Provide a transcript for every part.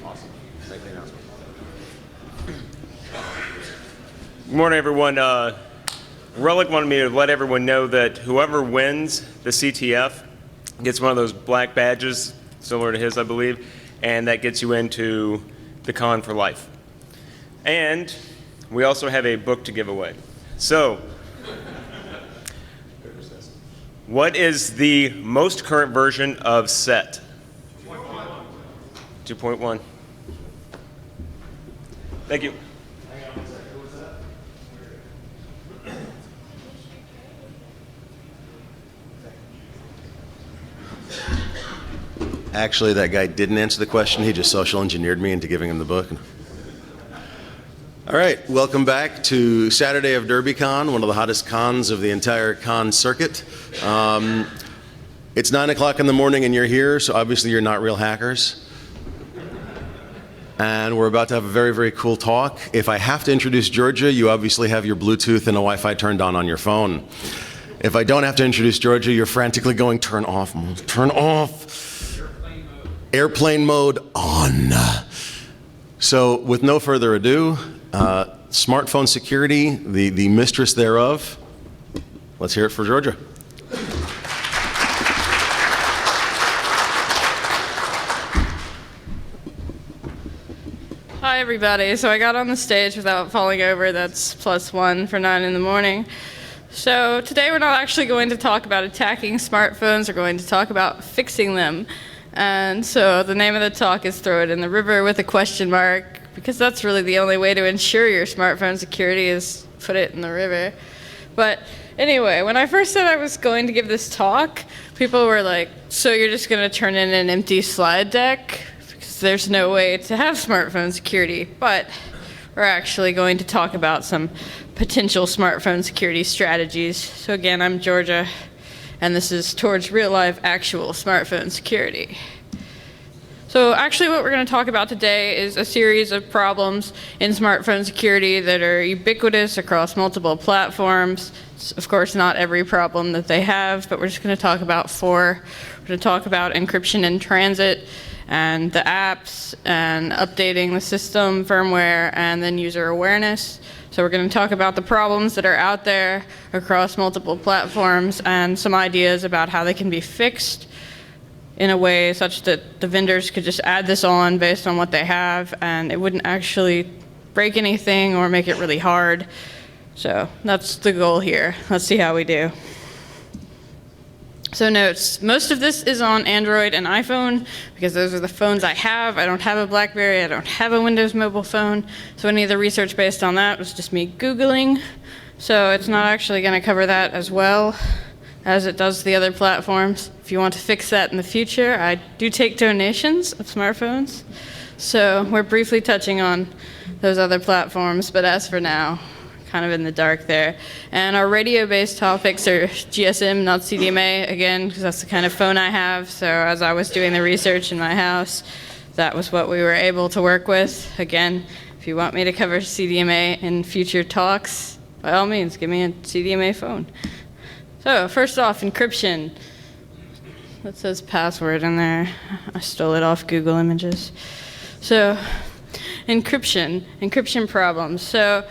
Awesome. Thank you, announcement. Good morning, everyone. Relic wanted me to let everyone know that whoever wins the CTF gets one of those black badges, similar to his, I believe, and that gets you into the con for life. And we also have a book to give away. So, what is the most current version of SET? 2.1. Thank you. Actually, that guy didn't answer the question. He just social engineered me into giving him the book. All right, welcome back to Saturday of DerbyCon, one of the hottest cons of the entire con circuit. It's 9 o'clock in the morning and you're here, so obviously you're not real hackers. And we're about to have a very, very cool talk. If I have to introduce Georgia, you obviously have your Bluetooth and a Wi-Fi turned on your phone. If I don't have to introduce Georgia, you're frantically going, turn off, turn off. Airplane mode on. So with no further ado, smartphone security, the mistress thereof. Let's hear it for Georgia. Hi everybody. So I got on the stage without falling over. That's +1 for 9 in the morning. So today we're not actually going to talk about attacking smartphones. We're going to talk about fixing them. And so the name of the talk is Throw It in the River with a question mark, because that's really the only way to ensure your smartphone security is put it in the river. But anyway, when I first said I was going to give this talk, people were like, so you're just going to turn in an empty slide deck? Because there's no way to have smartphone security. But we're actually going to talk about some potential smartphone security strategies. So again, I'm Georgia, and this is towards real-life actual smartphone security. So actually what we're going to talk about today is a series of problems in smartphone security that are ubiquitous across multiple platforms. It's, of course, not every problem that they have, but we're just going to talk about 4. We're going to talk about encryption in transit, and the apps, and updating the system, firmware, and then user awareness. So we're going to talk about the problems that are out there across multiple platforms and some ideas about how they can be fixed in a way such that the vendors could just add this on based on what they have and it wouldn't actually break anything or make it really hard. So that's the goal here. Let's see how we do. So notes, most of this is on Android and iPhone because those are the phones I have. I don't have a BlackBerry, I don't have a Windows mobile phone. So any of the research based on that was just me Googling. So it's not actually going to cover that as well as it does the other platforms. If you want to fix that in the future, I do take donations of smartphones. So we're briefly touching on those other platforms, but as for now, kind of in the dark there. And our radio-based topics are GSM, not CDMA, again, because that's the kind of phone I have. So as I was doing the research in my house, that was what we were able to work with. Again, if you want me to cover CDMA in future talks, by all means, give me a CDMA phone. So first off, encryption. That says password in there. I stole it off Google Images. So encryption problems. So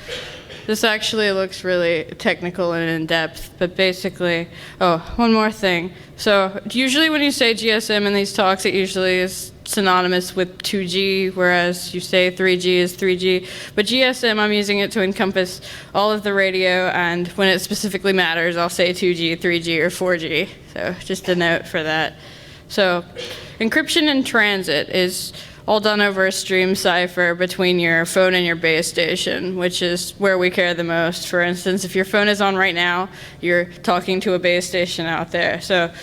this actually looks really technical and in-depth, but basically, one more thing. So usually when you say GSM in these talks, it usually is synonymous with 2G, whereas you say 3G is 3G. But GSM, I'm using it to encompass all of the radio, and when it specifically matters, I'll say 2G, 3G, or 4G. So just a note for that. So encryption in transit is all done over a stream cipher between your phone and your base station, which is where we care the most. For instance, if your phone is on right now, you're talking to a base station out there. So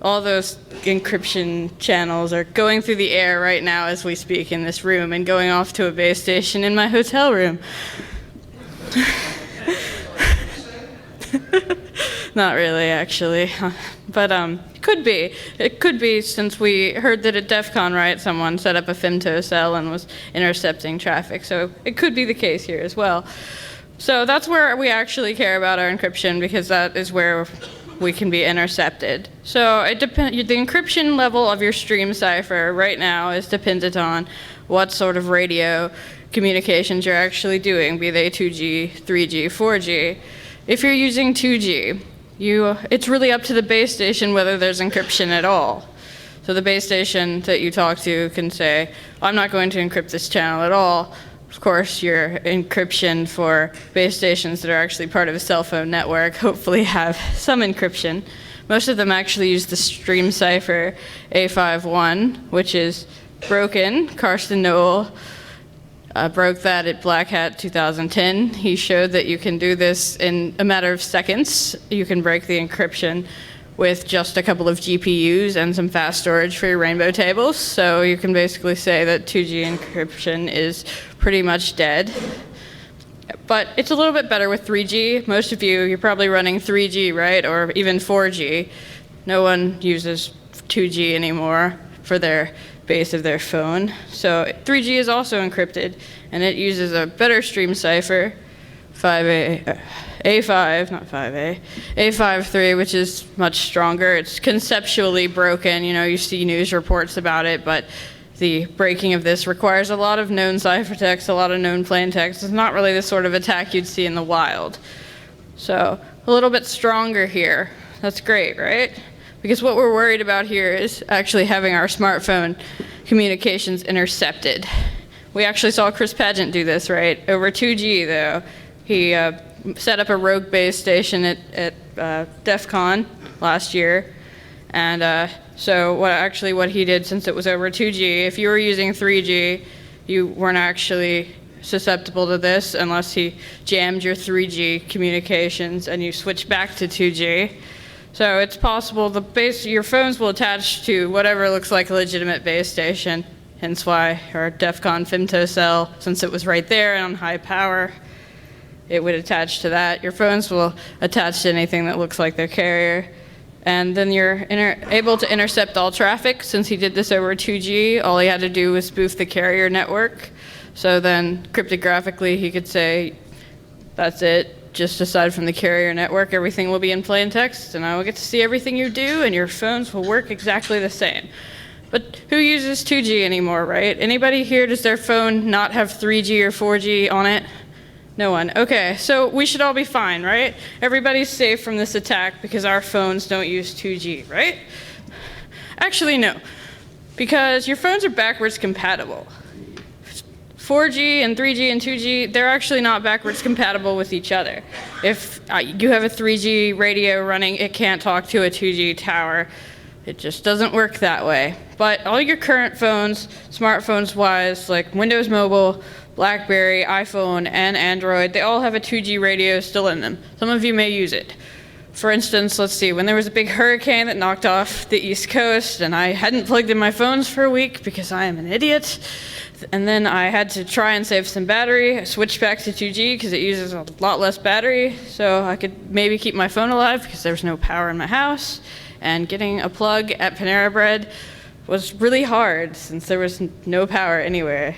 all those encryption channels are going through the air right now as we speak in this room and going off to a base station in my hotel room. Not really, actually. But it could be. It could be, since we heard that at DEF CON, right, someone set up a femtocell and was intercepting traffic. So it could be the case here as well. So that's where we actually care about our encryption, because that is where we can be intercepted. So the encryption level of your stream cipher right now is dependent on what sort of radio communications you're actually doing, be they 2G, 3G, 4G. If you're using 2G, it's really up to the base station whether there's encryption at all. So the base station that you talk to can say, I'm not going to encrypt this channel at all. Of course, your encryption for base stations that are actually part of a cell phone network hopefully have some encryption. Most of them actually use the stream cipher A51, which is broken. Karsten Noel broke that at Black Hat 2010. He showed that you can do this in a matter of seconds. You can break the encryption with just a couple of GPUs and some fast storage for your rainbow tables. So you can basically say that 2G encryption is pretty much dead. But it's a little bit better with 3G. Most of you're probably running 3G, right? Or even 4G. No one uses 2G anymore for their base of their phone. So 3G is also encrypted, and it uses a better stream cipher, A5, not 5A, A53, which is much stronger. It's conceptually broken. You see news reports about it, but the breaking of this requires a lot of known ciphertext, a lot of known plaintext. It's not really the sort of attack you'd see in the wild. So a little bit stronger here. That's great, right? Because what we're worried about here is actually having our smartphone communications intercepted. We actually saw Chris Pageant do this, right? Over 2G, though. He set up a rogue base station at DEF CON last year. And so what he did, since it was over 2G, if you were using 3G, you weren't actually susceptible to this unless he jammed your 3G communications and you switched back to 2G. So it's possible your phones will attach to whatever looks like a legitimate base station, hence why our DEF CON femtocell, since it was right there and on high power, it would attach to that. Your phones will attach to anything that looks like their carrier. And then you're able to intercept all traffic. Since he did this over 2G, all he had to do was spoof the carrier network. So then cryptographically, he could say, that's it. Just aside from the carrier network, everything will be in plain text, and I will get to see everything you do, and your phones will work exactly the same. But who uses 2G anymore, right? Anybody here, does their phone not have 3G or 4G on it? No one. Okay, so we should all be fine, right? Everybody's safe from this attack because our phones don't use 2G, right? Actually, no, because your phones are backwards compatible. 4G and 3G and 2G, they're actually not backwards compatible with each other. If you have a 3G radio running, it can't talk to a 2G tower. It just doesn't work that way. But all your current phones, smartphones-wise, like Windows Mobile, BlackBerry, iPhone, and Android, they all have a 2G radio still in them. Some of you may use it. For instance, let's see, when there was a big hurricane that knocked off the East Coast, and I hadn't plugged in my phones for a week because I am an idiot, and then I had to try and save some battery. I switched back to 2G because it uses a lot less battery, so I could maybe keep my phone alive because there was no power in my house. And getting a plug at Panera Bread was really hard since there was no power anywhere.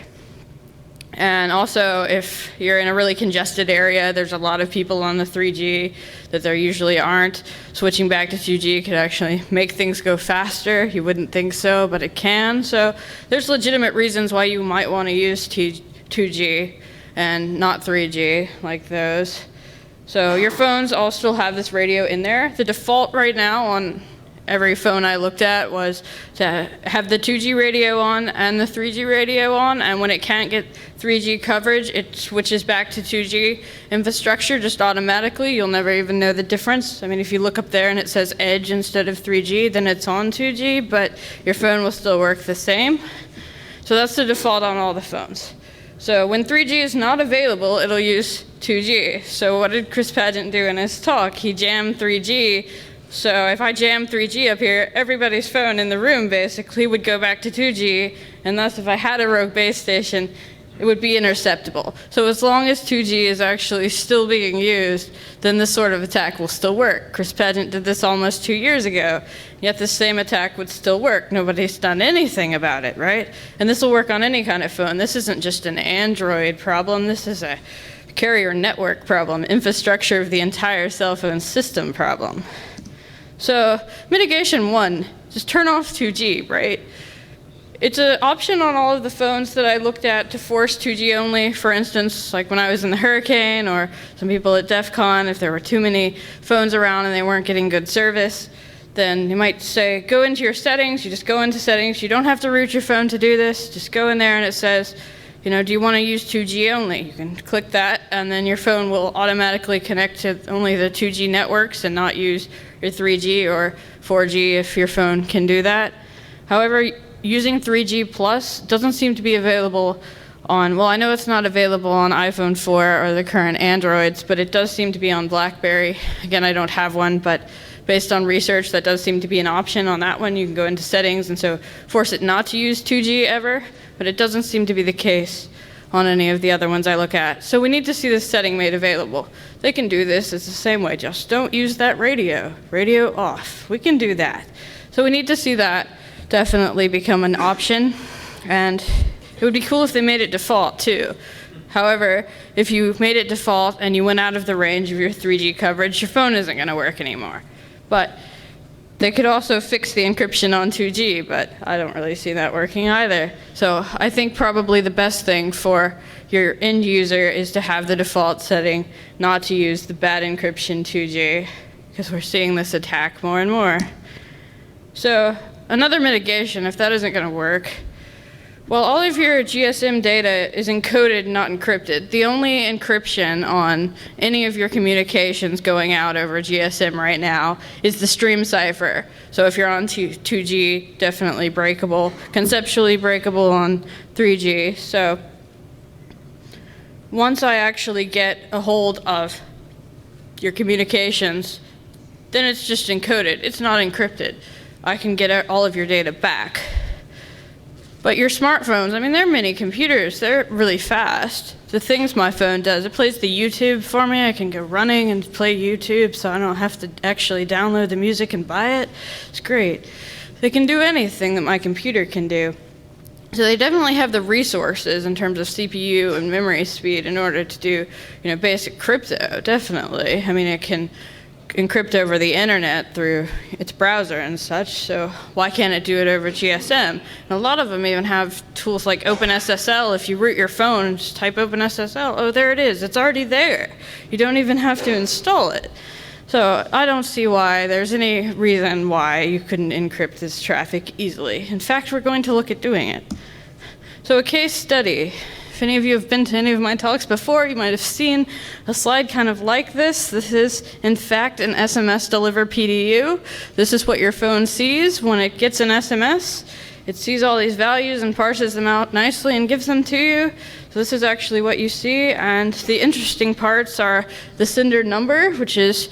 And also, if you're in a really congested area, there's a lot of people on the 3G that there usually aren't. Switching back to 2G could actually make things go faster. You wouldn't think so, but it can. So there's legitimate reasons why you might want to use 2G and not 3G, like those. So your phones all still have this radio in there. The default right now on every phone I looked at was to have the 2G radio on and the 3G radio on, and when it can't get 3G coverage, it switches back to 2G infrastructure just automatically. You'll never even know the difference. I mean, if you look up there and it says Edge instead of 3G, then it's on 2G, but your phone will still work the same. So that's the default on all the phones. So when 3G is not available, it'll use 2G. So what did Chris Pageant do in his talk? He jammed 3G. So if I jam 3G up here, everybody's phone in the room basically would go back to 2G, and thus if I had a rogue base station, it would be interceptable. So as long as 2G is actually still being used, then this sort of attack will still work. Chris Pageant did this almost 2 years ago, yet the same attack would still work. Nobody's done anything about it, right? And this will work on any kind of phone. This isn't just an Android problem. This is a carrier network problem, infrastructure of the entire cell phone system problem. So mitigation 1, just turn off 2G, right? It's an option on all of the phones that I looked at to force 2G only. For instance, like when I was in the hurricane, or some people at DEF CON, if there were too many phones around and they weren't getting good service, then you might say, go into your settings. You just go into settings. You don't have to root your phone to do this. Just go in there and it says, do you want to use 2G only? You can click that, and then your phone will automatically connect to only the 2G networks and not use your 3G or 4G if your phone can do that. However, using 3G Plus doesn't seem to be available on, well, I know it's not available on iPhone 4 or the current Androids, but it does seem to be on BlackBerry. Again, I don't have one, but based on research, that does seem to be an option on that one. You can go into settings and so force it not to use 2G ever, but it doesn't seem to be the case on any of the other ones I look at. So we need to see this setting made available. They can do this. It's the same way. Just don't use that radio. Radio off. We can do that. So we need to see that definitely become an option, and it would be cool if they made it default too. However, if you made it default and you went out of the range of your 3G coverage, your phone isn't going to work anymore. But they could also fix the encryption on 2G, but I don't really see that working either. So I think probably the best thing for your end user is to have the default setting not to use the bad encryption 2G, because we're seeing this attack more and more. So another mitigation, if that isn't going to work, well, all of your GSM data is encoded, not encrypted. The only encryption on any of your communications going out over GSM right now is the stream cipher. So if you're on 2G, definitely breakable, conceptually breakable on 3G. So once I actually get a hold of your communications, then it's just encoded. It's not encrypted. I can get all of your data back. But your smartphones, I mean, they're mini computers. They're really fast. The things my phone does, it plays the YouTube for me. I can go running and play YouTube so I don't have to actually download the music and buy it. It's great. They can do anything that my computer can do. So they definitely have the resources in terms of CPU and memory speed in order to do, basic crypto, definitely. I mean, it can encrypt over the internet through its browser and such, so why can't it do it over GSM? And a lot of them even have tools like OpenSSL. If you root your phone and just type OpenSSL, oh, there it is. It's already there. You don't even have to install it. So I don't see why there's any reason why you couldn't encrypt this traffic easily. In fact, we're going to look at doing it. So a case study. If any of you have been to any of my talks before, you might have seen a slide kind of like this. This is, in fact, an SMS deliver PDU. This is what your phone sees when it gets an SMS. It sees all these values and parses them out nicely and gives them to you. So this is actually what you see. And the interesting parts are the sender number, which is,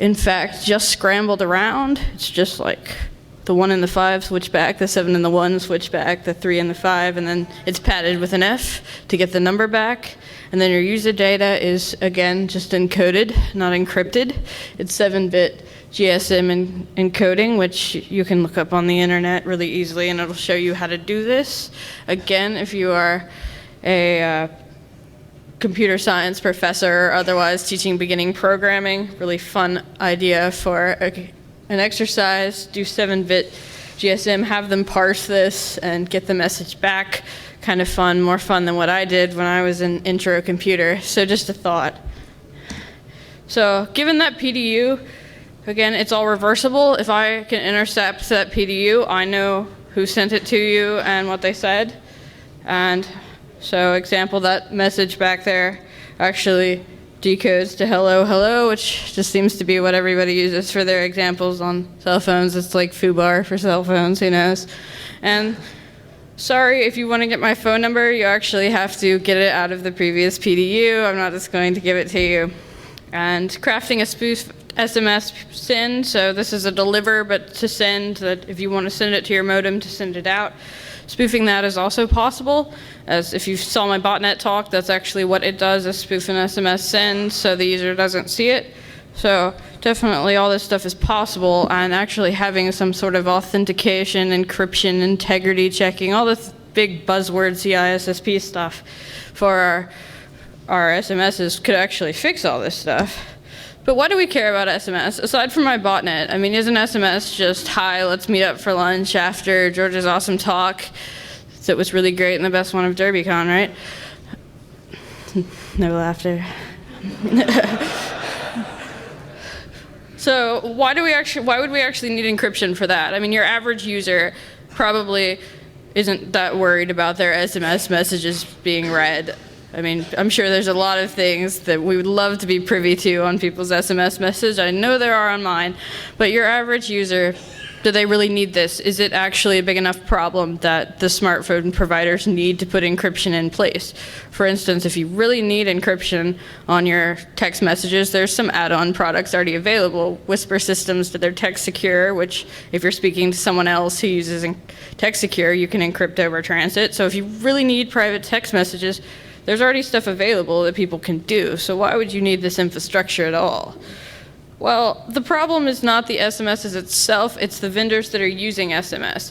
in fact, just scrambled around. It's just like the 1 and the 5 switch back, the 7 and the 1 switch back, the 3 and the 5, and then it's padded with an F to get the number back. And then your user data is, again, just encoded, not encrypted. It's 7-bit GSM encoding, which you can look up on the internet really easily, and it'll show you how to do this. Again, if you are a computer science professor or otherwise teaching beginning programming, really fun idea for an exercise. Do 7-bit GSM, have them parse this and get the message back. Kind of fun, more fun than what I did when I was in intro computer. So just a thought. So given that PDU, again, it's all reversible. If I can intercept that PDU, I know who sent it to you and what they said. And so example, that message back there actually decodes to hello, hello, which just seems to be what everybody uses for their examples on cell phones. It's like foobar for cell phones, who knows. And sorry, if you want to get my phone number, you actually have to get it out of the previous PDU. I'm not just going to give it to you. And crafting a spoof SMS send, so this is a deliver, but to send, that if you want to send it to your modem to send it out. Spoofing that is also possible, as if you saw my botnet talk, that's actually what it does, is spoof an SMS send so the user doesn't see it. So definitely all this stuff is possible, and actually having some sort of authentication, encryption, integrity checking, all this big buzzword CISSP stuff for our SMSs could actually fix all this stuff. But why do we care about SMS? Aside from my botnet, I mean, isn't SMS just, hi, let's meet up for lunch after George's awesome talk that was really great and the best one of DerbyCon, right? No laughter. So why would we actually need encryption for that? I mean, your average user probably isn't that worried about their SMS messages being read. I mean, I'm sure there's a lot of things that we would love to be privy to on people's SMS message. I know there are on mine, but your average user, do they really need this? Is it actually a big enough problem that the smartphone providers need to put encryption in place? For instance, if you really need encryption on your text messages, there's some add-on products already available. Whisper systems that they're text secure, which if you're speaking to someone else who uses text secure, you can encrypt over transit. So if you really need private text messages, there's already stuff available that people can do. So why would you need this infrastructure at all? Well, the problem is not the SMSs itself, it's the vendors that are using SMS.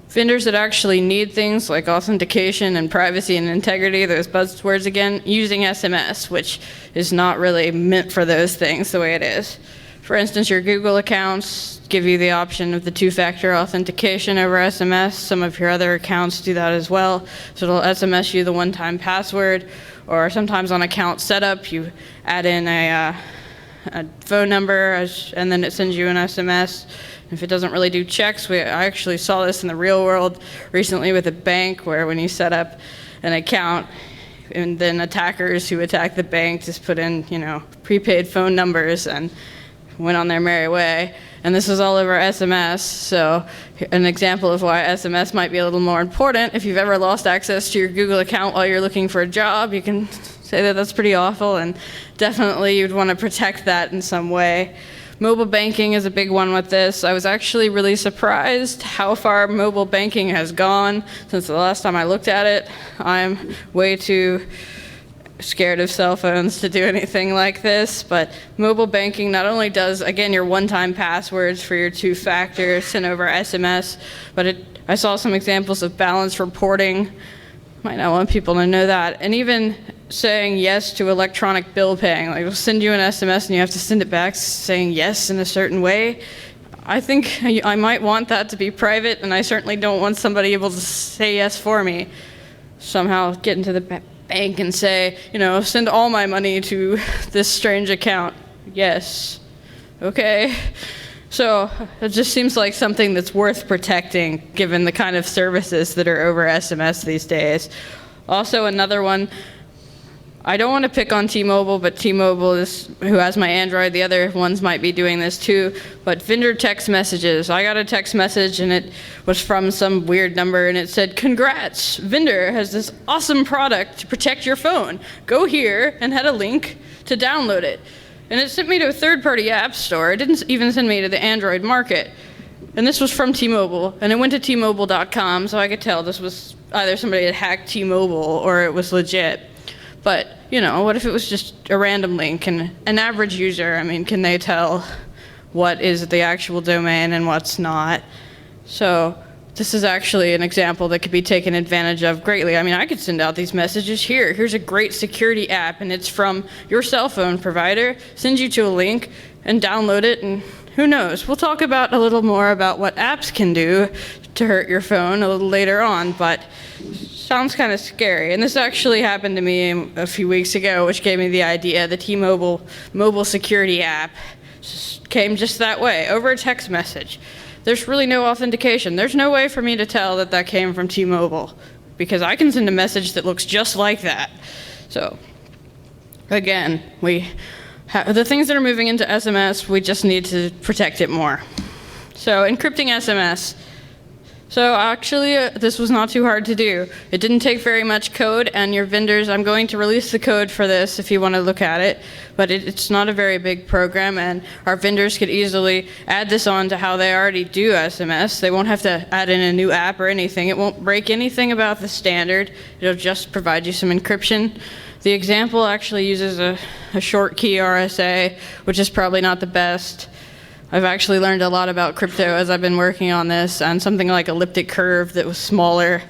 Vendors that actually need things like authentication and privacy and integrity, those buzzwords again, using SMS, which is not really meant for those things the way it is. For instance, your Google accounts give you the option of the two-factor authentication over SMS. Some of your other accounts do that as well. So it'll SMS you the one-time password, or sometimes on account setup, you add in a phone number, and then it sends you an SMS. If it doesn't really do checks, I actually saw this in the real world recently with a bank where when you set up an account, and then attackers who attack the bank just put in, prepaid phone numbers and went on their merry way. And this was all over SMS, so an example of why SMS might be a little more important. If you've ever lost access to your Google account while you're looking for a job, you can say that that's pretty awful, and definitely you'd want to protect that in some way. Mobile banking is a big one with this. I was actually really surprised how far mobile banking has gone since the last time I looked at it. I'm way too scared of cell phones to do anything like this, but mobile banking not only does, again, your one-time passwords for your two-factor sent over SMS, but I saw some examples of balance reporting. Might not want people to know that. And even saying yes to electronic bill paying. Like, we'll send you an SMS and you have to send it back saying yes in a certain way. I think I might want that to be private, and I certainly don't want somebody able to say yes for me. Somehow get into the bank and say, send all my money to this strange account. Yes. Okay. So it just seems like something that's worth protecting given the kind of services that are over SMS these days. Also, another one, I don't want to pick on T-Mobile, but T-Mobile is who has my Android. The other ones might be doing this too. But vendor text messages. I got a text message and it was from some weird number and it said, "Congrats, vendor has this awesome product to protect your phone. Go here," and had a link to download it. And it sent me to a third-party app store. It didn't even send me to the Android market. And this was from T-Mobile, and it went to T-Mobile.com, so I could tell this was either somebody had hacked T-Mobile or it was legit. But, what if it was just a random link? And an average user, can they tell what is the actual domain and what's not? So this is actually an example that could be taken advantage of greatly. I could send out these messages here. Here's a great security app, and it's from your cell phone provider. Send you to a link and download it, and who knows? We'll talk about a little more about what apps can do to hurt your phone a little later on, but sounds kind of scary. And this actually happened to me a few weeks ago, which gave me the idea. The T-Mobile mobile security app came just that way, over a text message. There's really no authentication. There's no way for me to tell that that came from T-Mobile because I can send a message that looks just like that. So, again, the things that are moving into SMS, we just need to protect it more. So, encrypting SMS. So actually, this was not too hard to do. It didn't take very much code, and your vendors, I'm going to release the code for this if you want to look at it, but it's not a very big program, and our vendors could easily add this on to how they already do SMS. They won't have to add in a new app or anything. It won't break anything about the standard. It'll just provide you some encryption. The example actually uses a short key RSA, which is probably not the best. I've actually learned a lot about crypto as I've been working on this, and something like elliptic curve that was smaller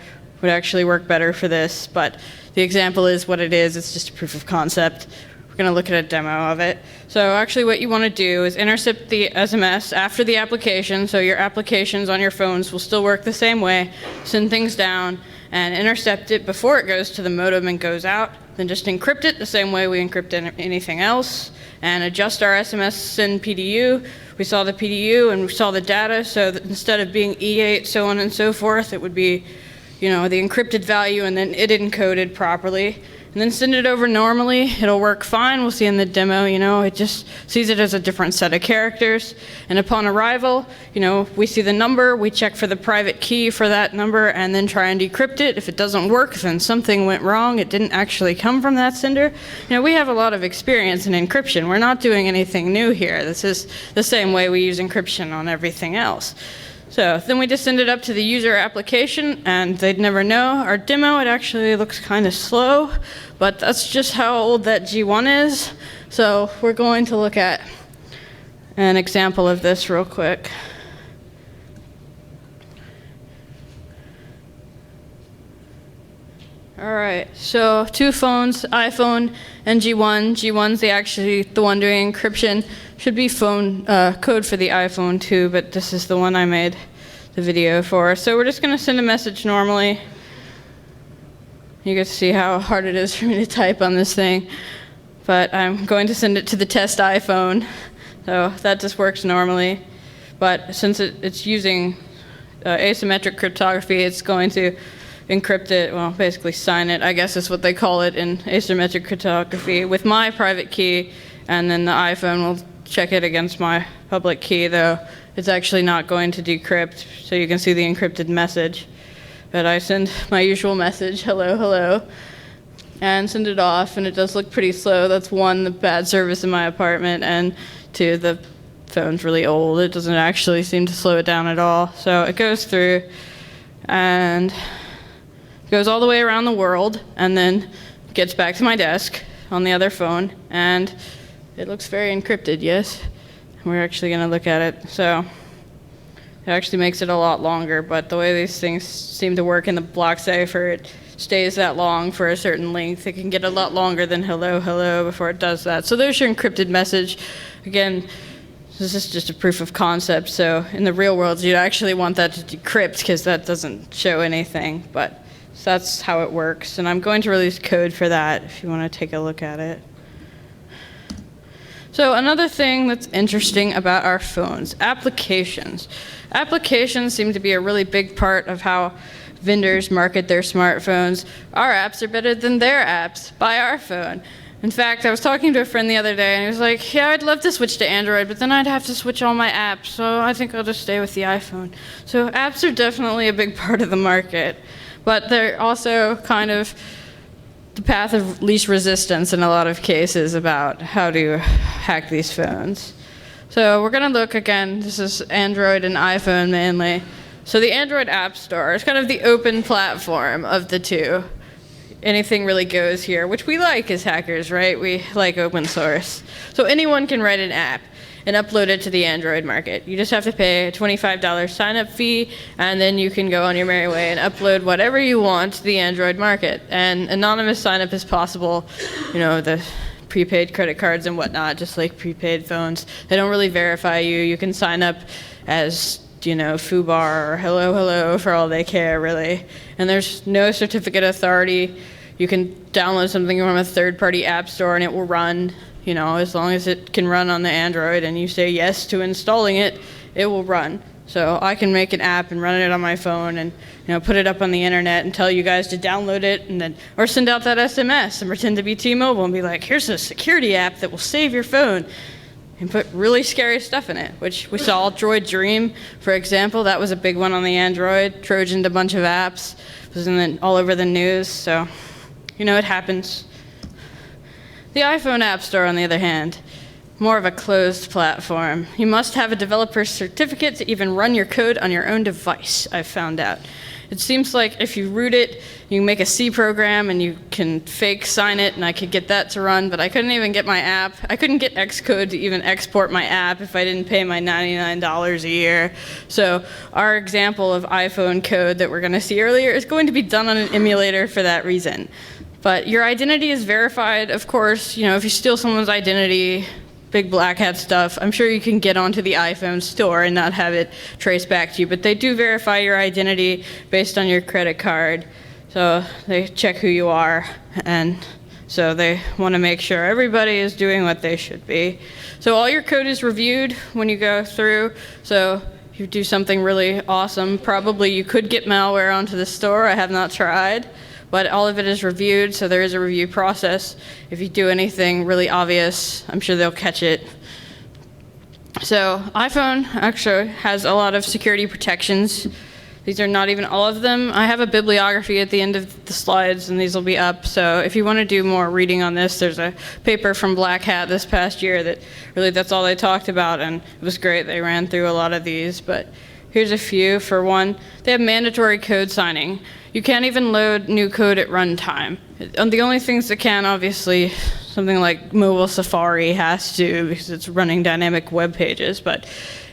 would actually work better for this, but the example is what it is. It's just a proof of concept. We going to look at a demo of it. So actually what you want to do is intercept the SMS after the application, so your applications on your phones will still work the same way, send things down, and intercept it before it goes to the modem and goes out, then just encrypt it the same way we encrypt anything else, and adjust our SMS send PDU. We saw the PDU and we saw the data, so that instead of being E8, so on and so forth, it would be, you know, the encrypted value and then it encoded properly. And then send it over normally. It'll work fine. We'll see in the demo, you know, it just sees it as a different set of characters. And upon arrival, you know, we see the number, we check for the private key for that number, and then try and decrypt it. If it doesn't work, then something went wrong. It didn't actually come from that sender. You know, we have a lot of experience in encryption. We're not doing anything new here. This is the same way we use encryption on everything else. So then we just send it up to the user application, and they'd never know. Our demo, it actually looks kind of slow, but that's just how old that G1 is. So we're going to look at an example of this real quick. All right, so 2 phones, iPhone and G1. G1's actually the one doing encryption. Should be phone code for the iPhone too, but this is the one I made the video for. So we're just gonna send a message normally. You get to see how hard it is for me to type on this thing, but I'm going to send it to the test iPhone. So that just works normally, but since it's using asymmetric cryptography, it's going to encrypt it, well, basically sign it, I guess is what they call it in asymmetric cryptography, with my private key, and then the iPhone will check it against my public key, though it's actually not going to decrypt, so you can see the encrypted message. But I send my usual message, hello, hello, and send it off, and it does look pretty slow. That's 1, the bad service in my apartment, and 2, the phone's really old. It doesn't actually seem to slow it down at all. So it goes through, and goes all the way around the world, and then gets back to my desk on the other phone, and it looks very encrypted, yes? We're actually going to look at it. So it actually makes it a lot longer, but the way these things seem to work in the block cipher, it stays that long for a certain length. It can get a lot longer than hello, hello before it does that. So there's your encrypted message. Again, this is just a proof of concept, so in the real world, you'd actually want that to decrypt because that doesn't show anything, but so that's how it works, and I'm going to release code for that if you want to take a look at it. So another thing that's interesting about our phones, applications. Applications seem to be a really big part of how vendors market their smartphones. Our apps are better than their apps by our phone. In fact, I was talking to a friend the other day, and he was like, yeah, I'd love to switch to Android, but then I'd have to switch all my apps, so I think I'll just stay with the iPhone. So apps are definitely a big part of the market. But they're also kind of the path of least resistance in a lot of cases about how to hack these phones. So we're going to look again, this is Android and iPhone mainly. So the Android App Store is kind of the open platform of the two. Anything really goes here, which we like as hackers, right? We like open source. So anyone can write an app and upload it to the Android market. You just have to pay a $25 sign-up fee, and then you can go on your merry way and upload whatever you want to the Android market. And anonymous sign-up is possible, you know, the prepaid credit cards and whatnot, just like prepaid phones. They don't really verify you. You can sign up as, you know, FUBAR or hello, hello for all they care, really. And there's no certificate authority. You can download something from a third-party app store and it will run. You know, as long as it can run on the Android and you say yes to installing it, it will run. So I can make an app and run it on my phone and, you know, put it up on the internet and tell you guys to download it, and then, or send out that SMS and pretend to be T-Mobile and be like, here's a security app that will save your phone, and put really scary stuff in it, which we saw Droid Dream, for example. That was a big one on the Android. Trojaned a bunch of apps. It was all over the news, so, you know, it happens. The iPhone App Store, on the other hand, more of a closed platform. You must have a developer's certificate to even run your code on your own device, I've found out. It seems like if you root it, you can make a C program and you can fake sign it, and I could get that to run, but I couldn't even get my app. I couldn't get Xcode to even export my app if I didn't pay my $99 a year. So our example of iPhone code that we're going to see earlier is going to be done on an emulator for that reason. But your identity is verified, of course. You know, if you steal someone's identity, big black hat stuff, I'm sure you can get onto the iPhone store and not have it traced back to you. But they do verify your identity based on your credit card. So they check who you are, and so they want to make sure everybody is doing what they should be. So all your code is reviewed when you go through. So if you do something really awesome, probably you could get malware onto the store. I have not tried, but all of it is reviewed, so there is a review process. If you do anything really obvious, I'm sure they'll catch it. So iPhone actually has a lot of security protections. These are not even all of them. I have a bibliography at the end of the slides, and these will be up. So if you want to do more reading on this, there's a paper from Black Hat this past year that really that's all they talked about, and it was great. They ran through a lot of these, but here's a few. For one, they have mandatory code signing. You can't even load new code at runtime. And the only things that can, obviously, something like mobile Safari has to because it's running dynamic web pages, but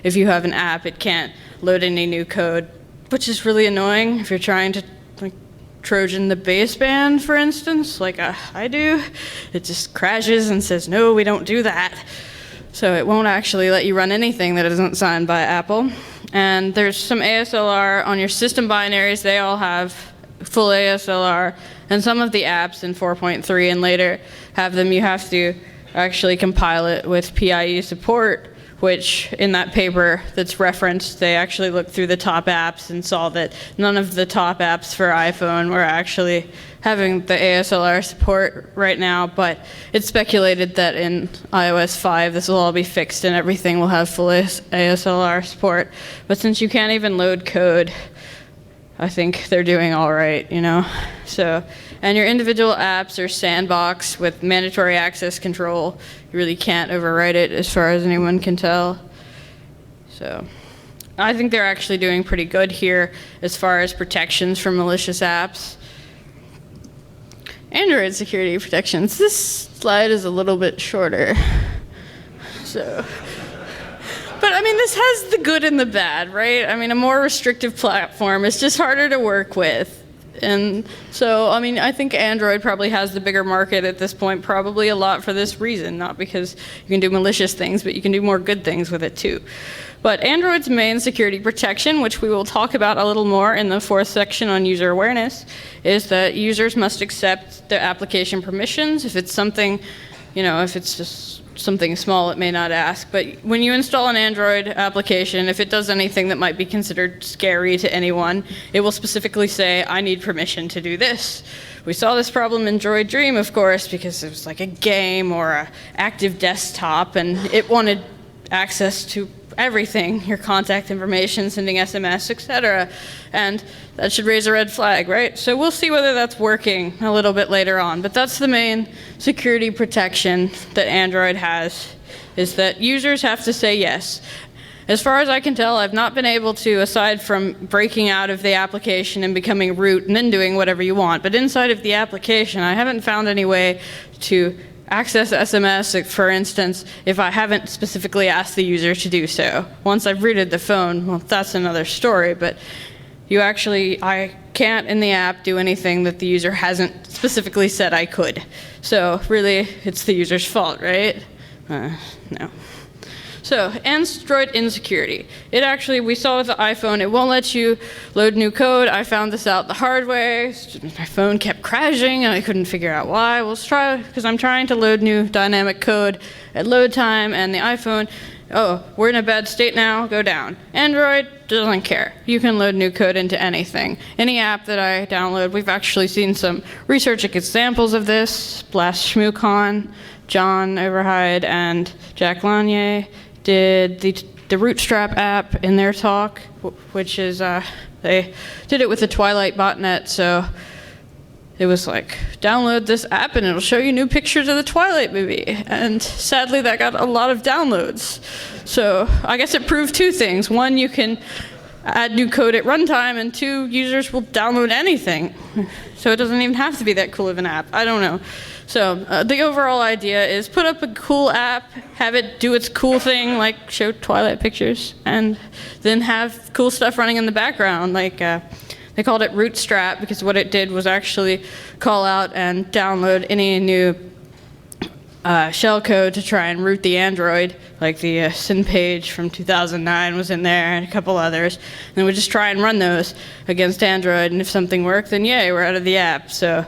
if you have an app, it can't load any new code, which is really annoying if you're trying to like Trojan the baseband, for instance, like I do. It just crashes and says, no, we don't do that. So it won't actually let you run anything that isn't signed by Apple. And there's some ASLR on your system binaries. They all have full ASLR. And some of the apps in 4.3 and later have them. You have to actually compile it with PIE support, which in that paper that's referenced, they actually looked through the top apps and saw that none of the top apps for iPhone were actually having the ASLR support right now, but it's speculated that in iOS 5 this will all be fixed and everything will have full ASLR support. But since you can't even load code, I think they're doing all right, you know? So, and your individual apps are sandboxed with mandatory access control. You really can't overwrite it as far as anyone can tell. So, I think they're actually doing pretty good here as far as protections from malicious apps. Android security protections. This slide is a little bit shorter. So, but I mean, this has the good and the bad, right? I mean, a more restrictive platform is just harder to work with. And so, I mean, I think Android probably has the bigger market at this point, probably a lot for this reason, not because you can do malicious things, but you can do more good things with it too. But Android's main security protection, which we will talk about a little more in the fourth section on user awareness, is that users must accept the application permissions. If it's something, you know, if it's just something small, it may not ask. But when you install an Android application, if it does anything that might be considered scary to anyone, it will specifically say, I need permission to do this. We saw this problem in Droid Dream, of course, because it was like a game or an active desktop, and it wanted access to everything, your contact information, sending SMS, etc. And that should raise a red flag, right? So we'll see whether that's working a little bit later on. But that's the main security protection that Android has, is that users have to say yes. As far as I can tell, I've not been able to, aside from breaking out of the application and becoming root and then doing whatever you want, but inside of the application, I haven't found any way to access SMS, for instance, if I haven't specifically asked the user to do so. Once I've rooted the phone, well, that's another story, but I can't in the app do anything that the user hasn't specifically said I could. So really, it's the user's fault, right? No. So, Android insecurity. It actually, we saw with the iPhone, it won't let you load new code. I found this out the hard way. My phone kept crashing and I couldn't figure out why. Well, let's try, because I'm trying to load new dynamic code at load time, and the iPhone, oh, we're in a bad state now, go down. Android doesn't care. You can load new code into anything. Any app that I download, we've actually seen some research examples of this. Blast Shmoocon, John Overhyde, and Jack Lanier did the Rootstrap app in their talk, which is, they did it with the Twilight botnet, so it was like, download this app and it'll show you new pictures of the Twilight movie. And sadly, that got a lot of downloads. So I guess it proved two things. One, you can add new code at runtime, and two, users will download anything. So it doesn't even have to be that cool of an app. I don't know. So the overall idea is put up a cool app, have it do its cool thing, like show Twilight pictures, and then have cool stuff running in the background, like They called it Rootstrap because what it did was actually call out and download any new shellcode to try and root the Android, like the SynPage from 2009 was in there and a couple others. And then we just try and run those against Android, and if something worked, then yay, we're out of the app. So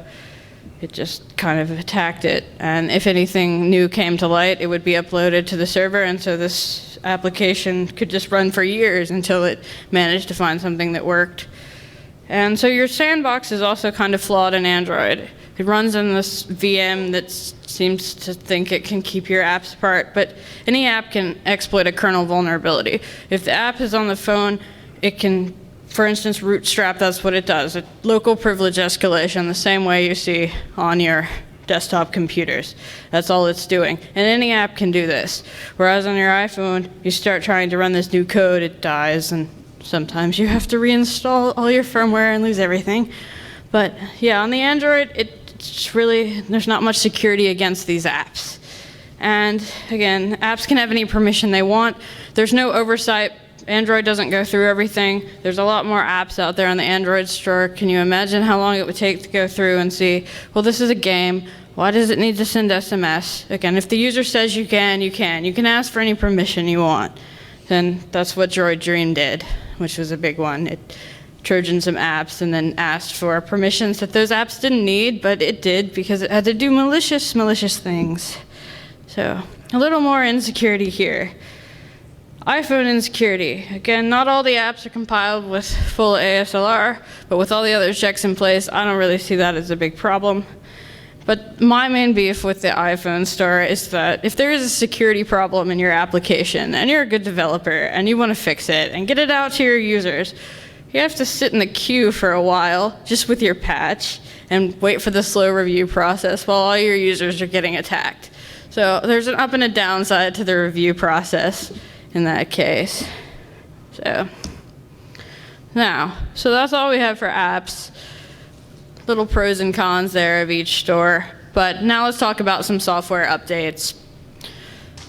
it just kind of attacked it. And if anything new came to light, it would be uploaded to the server, and so this application could just run for years until it managed to find something that worked. And so your sandbox is also kind of flawed in Android. It runs in this VM that seems to think it can keep your apps apart, but any app can exploit a kernel vulnerability. If the app is on the phone, it can, for instance, Rootstrap, that's what it does. Local privilege escalation, the same way you see on your desktop computers. That's all it's doing. And any app can do this. Whereas on your iPhone, you start trying to run this new code, it dies, and sometimes you have to reinstall all your firmware and lose everything. But yeah, on the Android, it's really, there's not much security against these apps. And again, apps can have any permission they want. There's no oversight. Android doesn't go through everything. There's a lot more apps out there on the Android store. Can you imagine how long it would take to go through and see, well, this is a game. Why does it need to send SMS? Again, if the user says you can, you can. You can ask for any permission you want. Then that's what Droid Dream did, which was a big one. It Trojaned some apps and then asked for permissions that those apps didn't need, but it did because it had to do malicious things. So a little more insecurity here. iPhone insecurity. Again, not all the apps are compiled with full ASLR, but with all the other checks in place, I don't really see that as a big problem. But my main beef with the iPhone store is that if there is a security problem in your application and you're a good developer and you want to fix it and get it out to your users, you have to sit in the queue for a while just with your patch and wait for the slow review process while all your users are getting attacked. So there's an up and a downside to the review process in that case. So that's all we have for apps. Little pros and cons there of each store. But now let's talk about some software updates.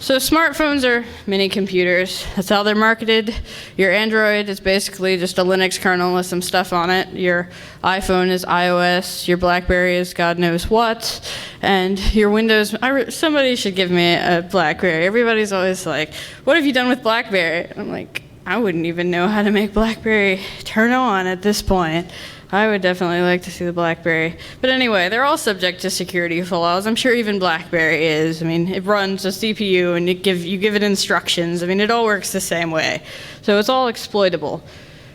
So smartphones are mini computers. That's how they're marketed. Your Android is basically just a Linux kernel with some stuff on it. Your iPhone is iOS. Your BlackBerry is God knows what. And your Windows, somebody should give me a BlackBerry. Everybody's always like, what have you done with BlackBerry? I'm like, I wouldn't even know how to make BlackBerry turn on at this point. I would definitely like to see the BlackBerry. But anyway, they're all subject to security flaws. I'm sure even BlackBerry is. I mean, it runs a CPU and you give it instructions. I mean, it all works the same way. So it's all exploitable.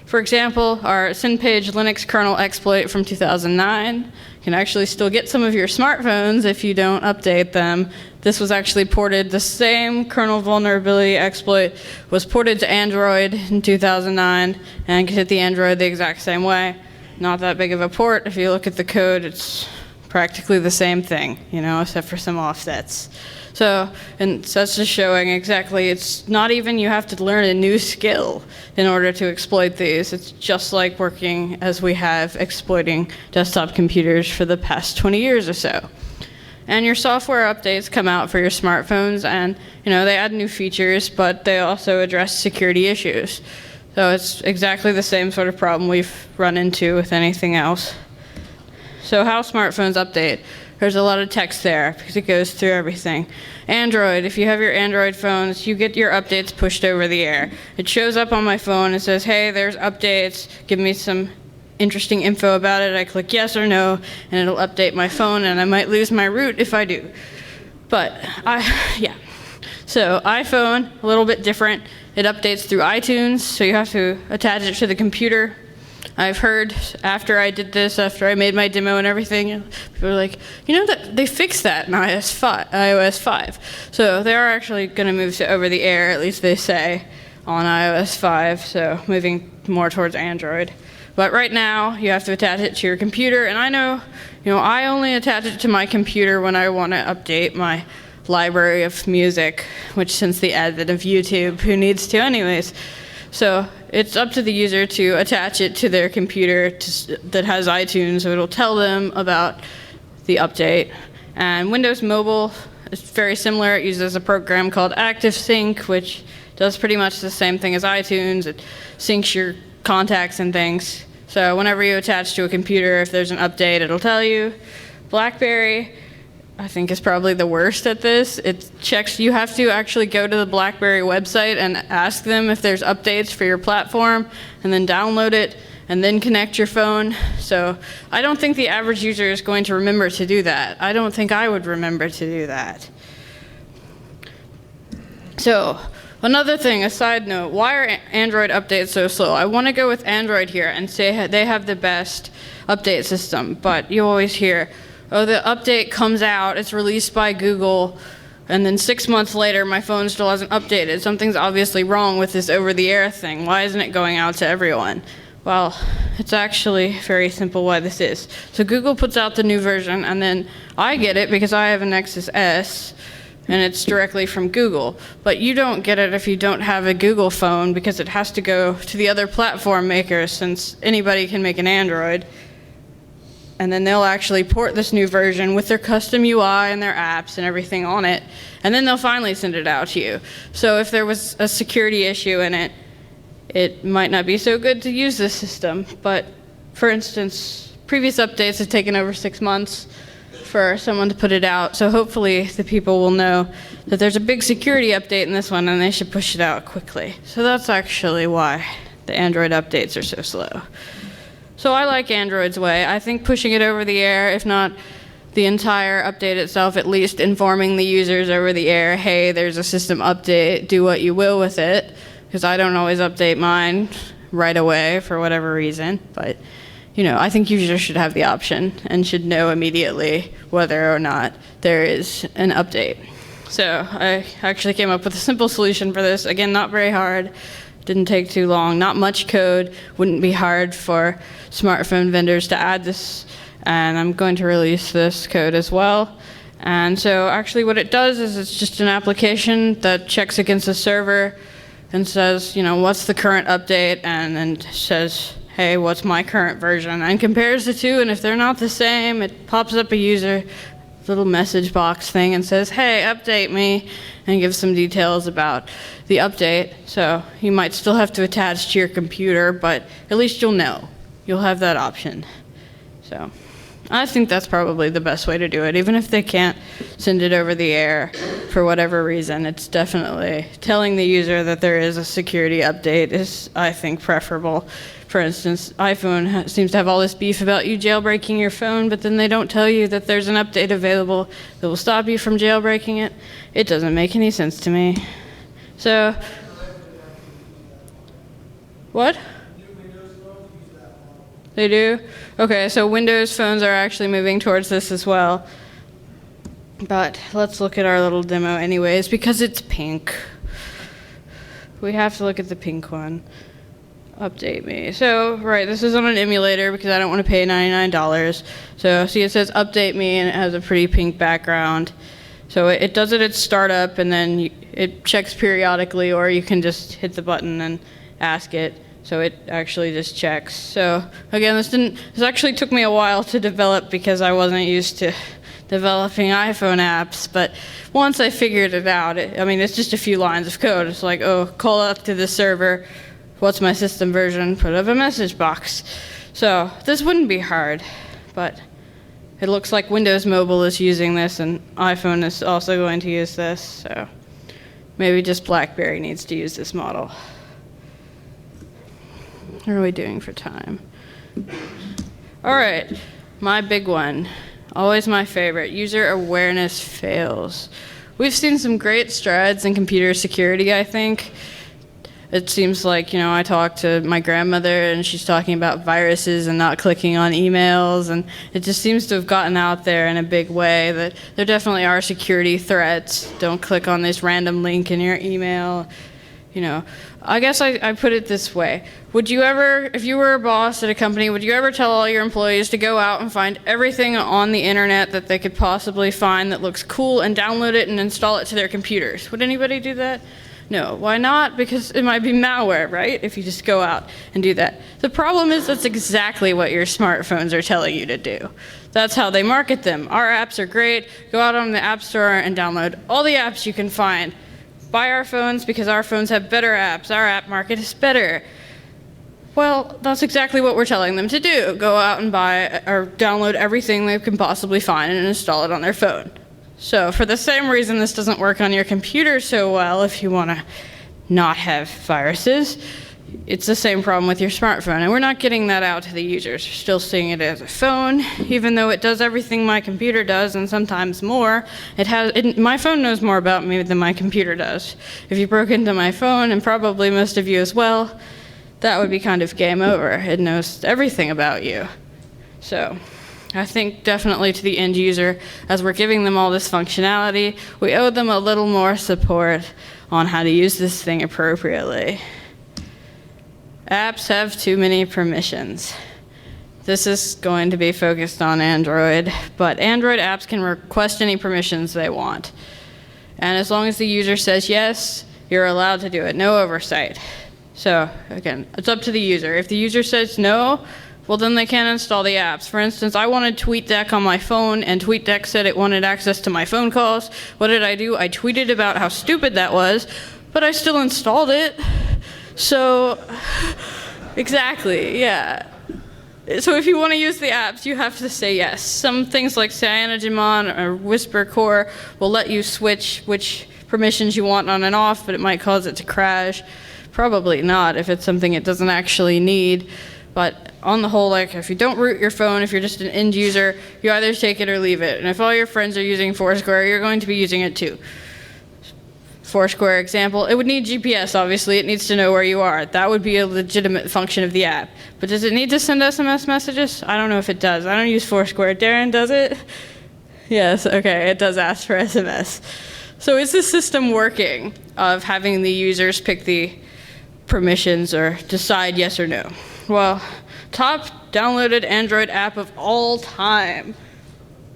For example, our SynPage Linux kernel exploit from 2009 can actually still get some of your smartphones if you don't update them. This was actually ported, the same kernel vulnerability exploit was ported to Android in 2009 and could hit the Android the exact same way. Not that big of a port. If you look at the code, it's practically the same thing, except for some offsets. So, and that's just showing exactly, it's not even you have to learn a new skill in order to exploit these. It's just like working as we have exploiting desktop computers for the past 20 years or so. And your software updates come out for your smartphones and, they add new features, but they also address security issues. So it's exactly the same sort of problem we've run into with anything else. So how smartphones update? There's a lot of text there because it goes through everything. Android, if you have your Android phones, you get your updates pushed over the air. It shows up on my phone and says, hey, there's updates, give me some interesting info about it. I click yes or no, and it'll update my phone, and I might lose my root if I do. But, So iPhone, a little bit different. It updates through iTunes, so you have to attach it to the computer. I've heard after I did this, after I made my demo and everything, people are like, that they fixed that in iOS 5. So they are actually going to move to over the air, at least they say, on iOS 5, so moving more towards Android. But right now, you have to attach it to your computer, and I know, I only attach it to my computer when I want to update my library of music, which since the advent of YouTube, who needs to anyways? So it's up to the user to attach it to their computer that has iTunes, so it'll tell them about the update. And Windows Mobile is very similar. It uses a program called ActiveSync, which does pretty much the same thing as iTunes. It syncs your contacts and things. So whenever you attach to a computer, if there's an update, it'll tell you. BlackBerry, I think, is probably the worst at this. It checks, you have to actually go to the BlackBerry website and ask them if there's updates for your platform, and then download it, and then connect your phone. So I don't think the average user is going to remember to do that. I don't think I would remember to do that. So another thing, a side note, why are Android updates so slow? I want to go with Android here and say they have the best update system, but you always hear, oh, the update comes out, it's released by Google, and then 6 months later, my phone still hasn't updated. Something's obviously wrong with this over-the-air thing. Why isn't it going out to everyone? Well, it's actually very simple why this is. So Google puts out the new version, and then I get it because I have a Nexus S, and it's directly from Google. But you don't get it if you don't have a Google phone, because it has to go to the other platform makers, since anybody can make an Android. And then they'll actually port this new version with their custom UI and their apps and everything on it, and then they'll finally send it out to you. So if there was a security issue in it, it might not be so good to use this system. But for instance, previous updates have taken over 6 months for someone to put it out, so hopefully the people will know that there's a big security update in this one and they should push it out quickly. So that's actually why the Android updates are so slow. So I like Android's way. I think pushing it over the air, if not the entire update itself, at least informing the users over the air, hey, there's a system update, do what you will with it, because I don't always update mine right away for whatever reason. But I think users should have the option and should know immediately whether or not there is an update. So I actually came up with a simple solution for this. Again, not very hard. Didn't take too long. Not much code. Wouldn't be hard for smartphone vendors to add this. And I'm going to release this code as well. And so actually what it does is it's just an application that checks against the server and says, what's the current update, and then says, hey, what's my current version, and compares the two, and if they're not the same, it pops up a user little message box thing and says, hey, update me, and gives some details about the update. So you might still have to attach to your computer, but at least you'll know. You'll have that option. So I think that's probably the best way to do it. Even if they can't send it over the air for whatever reason, it's definitely telling the user that there is a security update is, I think, preferable. For instance, iPhone seems to have all this beef about you jailbreaking your phone, but then they don't tell you that there's an update available that will stop you from jailbreaking it. It doesn't make any sense to me. So, what? They do? Okay, so Windows phones are actually moving towards this as well. But let's look at our little demo anyways, because it's pink. We have to look at the pink one. Update me. So, right, this is on an emulator because I don't want to pay $99. So, see, it says update me, and it has a pretty pink background. So it does it at startup, and then it checks periodically, or you can just hit the button and ask it. So it actually just checks. So again, this actually took me a while to develop because I wasn't used to developing iPhone apps. But once I figured it out, it's just a few lines of code. It's like, oh, call up to the server, what's my system version, put up a message box. So this wouldn't be hard, but it looks like Windows Mobile is using this, and iPhone is also going to use this. So maybe just BlackBerry needs to use this model. What are we doing for time? All right, my big one, always my favorite, user awareness fails. We've seen some great strides in computer security, I think. It seems like, I talked to my grandmother and she's talking about viruses and not clicking on emails, and it just seems to have gotten out there in a big way that there definitely are security threats. Don't click on this random link in your email. I guess I put it this way. Would you ever, if you were a boss at a company, would you ever tell all your employees to go out and find everything on the internet that they could possibly find that looks cool and download it and install it to their computers? Would anybody do that? No. Why not? Because it might be malware, right? If you just go out and do that. The problem is that's exactly what your smartphones are telling you to do. That's how they market them. Our apps are great. Go out on the App Store and download all the apps you can find. Buy our phones because our phones have better apps. Our app market is better. Well, that's exactly what we're telling them to do. Go out and buy or download everything they can possibly find and install it on their phone. So for the same reason this doesn't work on your computer so well, if you want to not have viruses, it's the same problem with your smartphone. And we're not getting that out to the users. We're still seeing it as a phone, even though it does everything my computer does and sometimes more. My phone knows more about me than my computer does. If you broke into my phone, and probably most of you as well, that would be kind of game over. It knows everything about you. So I think definitely to the end user, as we're giving them all this functionality, we owe them a little more support on how to use this thing appropriately. Apps have too many permissions. This is going to be focused on Android, but Android apps can request any permissions they want. And as long as the user says yes, you're allowed to do it, no oversight. So again, it's up to the user. If the user says no, well then they can't install the apps. For instance, I wanted TweetDeck on my phone, and TweetDeck said it wanted access to my phone calls. What did I do? I tweeted about how stupid that was, but I still installed it. So, exactly, yeah. So if you want to use the apps, you have to say yes. Some things like CyanogenMod or Whisper Core will let you switch which permissions you want on and off, but it might cause it to crash. Probably not if it's something it doesn't actually need. But on the whole, like if you don't root your phone, if you're just an end user, you either take it or leave it. And if all your friends are using Foursquare, you're going to be using it too. Foursquare example, it would need GPS, obviously. It needs to know where you are. That would be a legitimate function of the app. But does it need to send SMS messages? I don't know if it does. I don't use Foursquare. Darren, does it? Yes, okay, it does ask for SMS. So is the system working of having the users pick the permissions or decide yes or no? Well, top downloaded Android app of all time.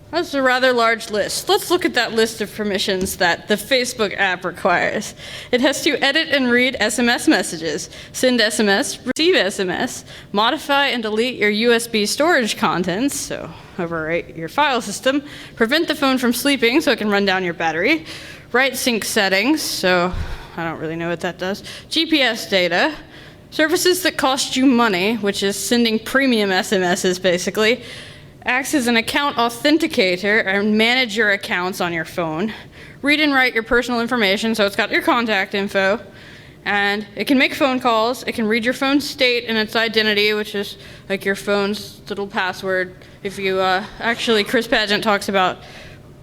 That's a rather large list. Let's look at that list of permissions that the Facebook app requires. It has to edit and read SMS messages, send SMS, receive SMS, modify and delete your USB storage contents, so overwrite your file system, prevent the phone from sleeping so it can run down your battery, write sync settings, so I don't really know what that does, GPS data, services that cost you money, which is sending premium SMSs basically, acts as an account authenticator and manage your accounts on your phone, read and write your personal information, so it's got your contact info, and it can make phone calls, it can read your phone state and its identity, which is like your phone's little password. If you actually, Chris Padgett talks about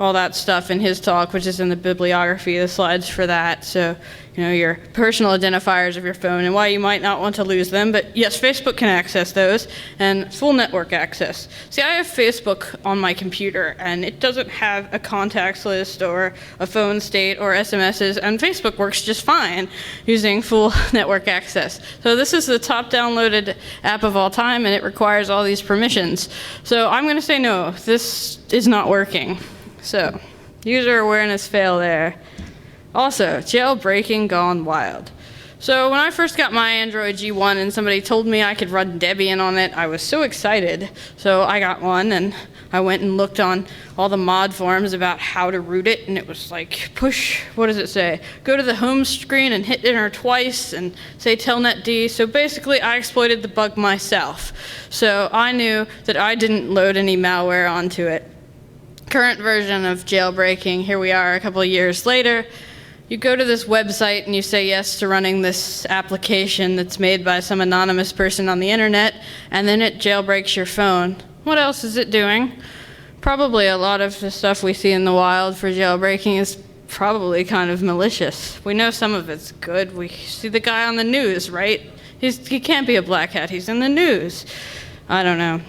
all that stuff in his talk, which is in the bibliography, the slides for that. So, your personal identifiers of your phone and why you might not want to lose them. But yes, Facebook can access those and full network access. See, I have Facebook on my computer and it doesn't have a contacts list or a phone state or SMSs, and Facebook works just fine using full network access. So this is the top downloaded app of all time and it requires all these permissions. So I'm going to say no, this is not working. So, user awareness fail there. Also, jailbreaking gone wild. So when I first got my Android G1 and somebody told me I could run Debian on it, I was so excited. So I got one and I went and looked on all the mod forums about how to root it, and it was like push, what does it say? Go to the home screen and hit enter twice and say telnet D. So basically I exploited the bug myself. So I knew that I didn't load any malware onto it. Current version of jailbreaking, here we are a couple of years later. You go to this website and you say yes to running this application that's made by some anonymous person on the internet, and then it jailbreaks your phone. What else is it doing? Probably a lot of the stuff we see in the wild for jailbreaking is probably kind of malicious. We know some of it's good. We see the guy on the news, right? He can't be a black hat, he's in the news. I don't know.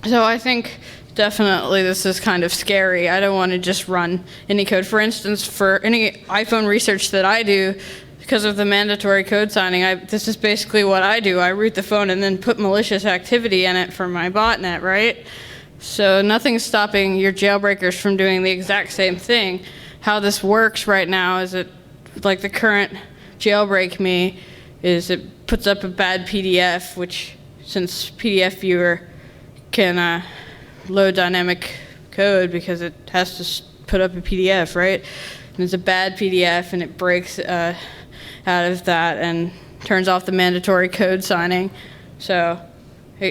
So I think definitely this is kind of scary. I don't want to just run any code. For instance, for any iPhone research that I do, because of the mandatory code signing, this is basically what I do. I root the phone and then put malicious activity in it for my botnet, right? So nothing's stopping your jailbreakers from doing the exact same thing. How this works right now is like the current jailbreak me is it puts up a bad PDF, which since PDF viewer can load dynamic code because it has to put up a PDF, right? And it's a bad PDF and it breaks out of that and turns off the mandatory code signing. So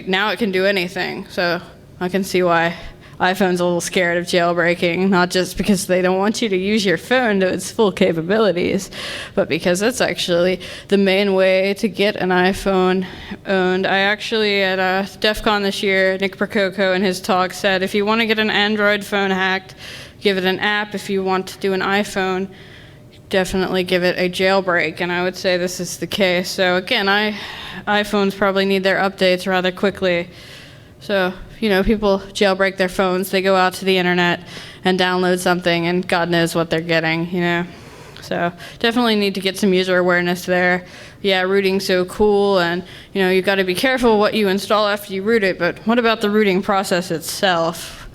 now it can do anything. So I can see why iPhone's a little scared of jailbreaking, not just because they don't want you to use your phone to its full capabilities, but because that's actually the main way to get an iPhone owned. I actually, at DEF CON this year, Nick Prococo in his talk said, if you want to get an Android phone hacked, give it an app. If you want to do an iPhone, definitely give it a jailbreak, and I would say this is the case. So again, iPhones probably need their updates rather quickly. So, people jailbreak their phones, they go out to the internet and download something, and God knows what they're getting, So definitely need to get some user awareness there. Yeah, rooting's so cool, and, you've got to be careful what you install after you root it, but what about the rooting process itself?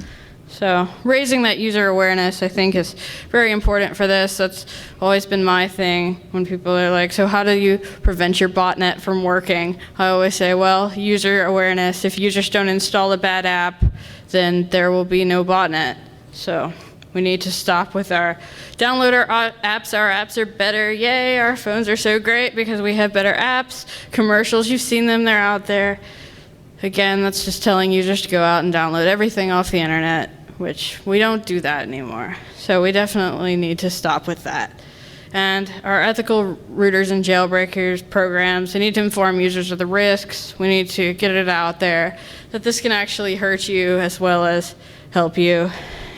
So raising that user awareness, I think, is very important for this. That's always been my thing when people are like, so how do you prevent your botnet from working? I always say, well, user awareness. If users don't install a bad app, then there will be no botnet. So we need to stop with our download our apps. Our apps are better. Yay, our phones are so great because we have better apps. Commercials, you've seen them, they're out there. Again, that's just telling users to go out and download everything off the internet, which we don't do that anymore. So we definitely need to stop with that. And our ethical rooters and jailbreakers programs, they need to inform users of the risks. We need to get it out there that this can actually hurt you as well as help you.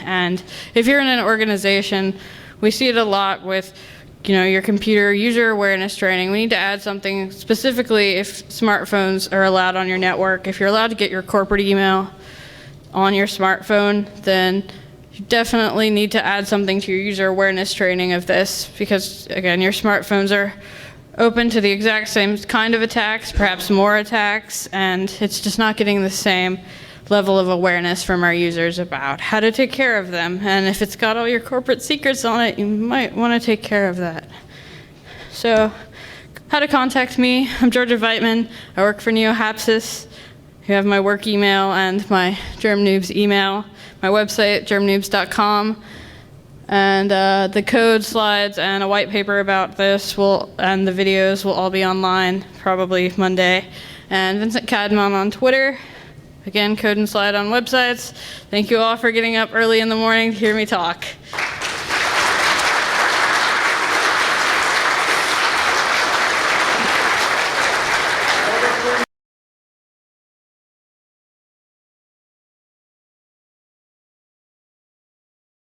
And if you're in an organization, we see it a lot with your computer user awareness training. We need to add something specifically if smartphones are allowed on your network. If you're allowed to get your corporate email on your smartphone, then you definitely need to add something to your user awareness training of this, because again, your smartphones are open to the exact same kind of attacks, perhaps more attacks, and it's just not getting the same level of awareness from our users about how to take care of them. And if it's got all your corporate secrets on it, you might want to take care of that. So how to contact me, I'm Georgia Weidman. I work for NeoHapsis. You have my work email and my GermNoobs email, my website, germnoobs.com, and the code slides and a white paper about this and the videos will all be online, probably Monday. And Vincent Cadman on Twitter. Again, code and slide on websites. Thank you all for getting up early in the morning to hear me talk.